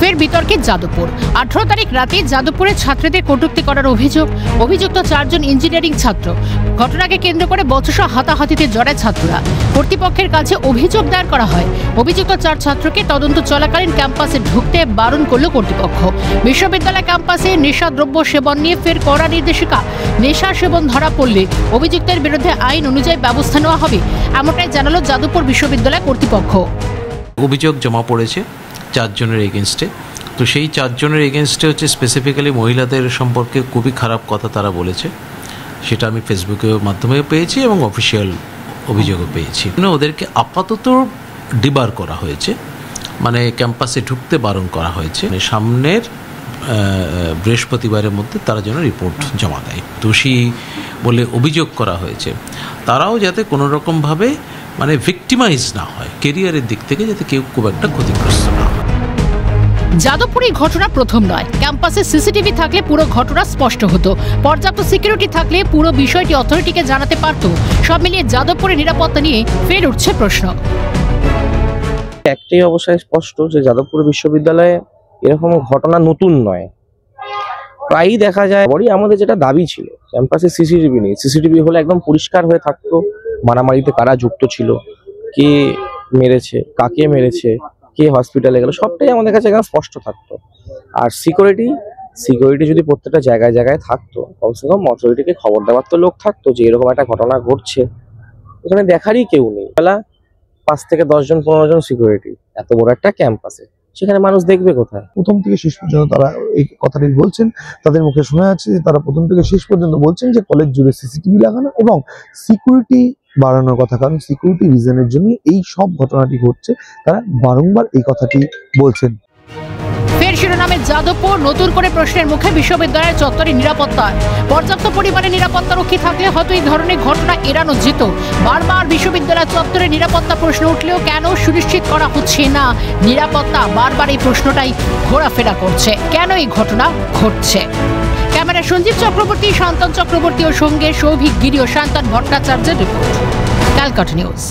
ফের বিতর্কে যাদবপুর। 18 তারিখ রাতে যাদবপুরে ছাত্রীদের কটূক্তি করার অভিযুক্ত 4 জন ইঞ্জিনিয়ারিং ছাত্র। ঘটনাকে কেন্দ্র করে বচসা হাতাহাতিতে জড়ায় ছাত্ররা। কর্তৃপক্ষের কাছে অভিযোগ দায়ের করা হয়। অভিযুক্ত 4 ছাত্রকে তদন্ত চলাকালীন ক্যাম্পাসে ঢুকতে বারণ করল কর্তৃপক্ষ। বিশ্ববিদ্যালয় ক্যাম্পাসে নেশাদ্রব্য সেবন নিয়ে ফের কড়া নির্দেশিকা। নেশা সেবন ধরা পড়লে অভিযুক্তের বিরুদ্ধে আইন অনুযায়ী ব্যবস্থা নেওয়া হবে, এমনটাই জানালো যাদবপুর বিশ্ববিদ্যালয় কর্তৃপক্ষ। অভিযোগ জমা পড়েছে 4 জনের এগেনস্টে। তো সেই 4 জনের এগেনস্টে হচ্ছে স্পেসিফিক্যালি মহিলাদের সম্পর্কে খুবই খারাপ কথা তারা বলেছে। সেটা আমি ফেসবুকের মাধ্যমে পেয়েছি এবং অফিসিয়াল অভিযোগও পেয়েছি। ওদেরকে আপাতত ডিবার করা হয়েছে, মানে ক্যাম্পাসে ঢুকতে বারণ করা হয়েছে। সামনের বৃহস্পতিবারের মধ্যে তারা যেন রিপোর্ট জমা দেয়। দোষী বলে অভিযোগ করা হয়েছে, তারাও যাতে কোনো রকমভাবে মানে ভিক্টিমাইজ না হয়, কেরিয়ারের দিক থেকে যাতে কেউ খুব একটা ক্ষতিগ্রস্ত না হয়। যাদবপুরে ঘটনা প্রথম নয়। ক্যাম্পাসে সিসিটিভি থাকলে পুরো ঘটনা স্পষ্ট হতো। পর্যাপ্ত সিকিউরিটি থাকলে পুরো বিষয়টি অথরিটিকে জানাতে পারত। সব মিলিয়ে যাদবপুরের নিরাপত্তা নিয়ে ফের উঠছে প্রশ্ন। একটাই অবশ্যই স্পষ্ট যে যাদবপুর বিশ্ববিদ্যালয়ে এরকম ঘটনা নতুন নয়, প্রায়ই দেখা যায়। বড়ই আমাদের যেটা দাবি ছিল, ক্যাম্পাসে সিসিটিভি নেই। সিসিটিভি হলে একদম পরিষ্কার হয়ে থাকতো মারামারিতে কারা যুক্ত ছিল, কে মেরেছে, কাকে মেরেছে, কে হসপিটালে গেল, সবটাই আমাদের কাছে একদম স্পষ্ট থাকতো। আর সিকিউরিটি যদি প্রত্যেকটা জায়গায় জায়গায় থাকতো, কমসে কম অথরিটিকে খবর দেওয়ার তো লোক থাকতো যে এরকম একটা ঘটনা ঘটছে। এখানে দেখারই কেউ নেই। বেলা 5 থেকে 10 জন 15 জন সিকিউরিটি, এত বড় একটা ক্যাম্পাসে, সেখানে মানুষ দেখবে কোথায়? প্রথম থেকে শেষ পর্যন্ত তারা এই কথাটি বলছেন। তাদের মুখে শোনা যাচ্ছে যে তারা প্রথম থেকে শেষ পর্যন্ত বলছেন যে কলেজ জুড়ে সিসিটিভি লাগানো এবং সিকিউরিটি বাড়ানোর কথা, কারণ সিকিউরিটি রিজনের জন্য এই সব ঘটনাটি ঘটছে। তারা বারংবার এই কথাটি বলছেন। ফের শিরোনামে যাদবপুর, নতুন করে প্রশ্নের মুখে বিশ্ববিদ্যালয়ের চত্বরের নিরাপত্তা। পর্যাপ্ত পরিমাণে নিরাপত্তারক্ষী থাকলে হয়তো এই ধরনের ঘটনা এড়ানো যেত। বারবার বিশ্ববিদ্যালয় চত্বরে নিরাপত্তা প্রশ্ন উঠলেও কেন সুনিশ্চিত করা হচ্ছে না নিরাপত্তা? বারবার এই প্রশ্নটাই ঘোরাফেরা করছে, কেন এই ঘটনা ঘটছে। ক্যামেরা সঞ্জীব চক্রবর্তী, শান্তন চক্রবর্তী ও সঙ্গে সৌভিক গিরি ও শান্তন ভট্টাচার্যের রিপোর্ট, ক্যালকাটা নিউজ।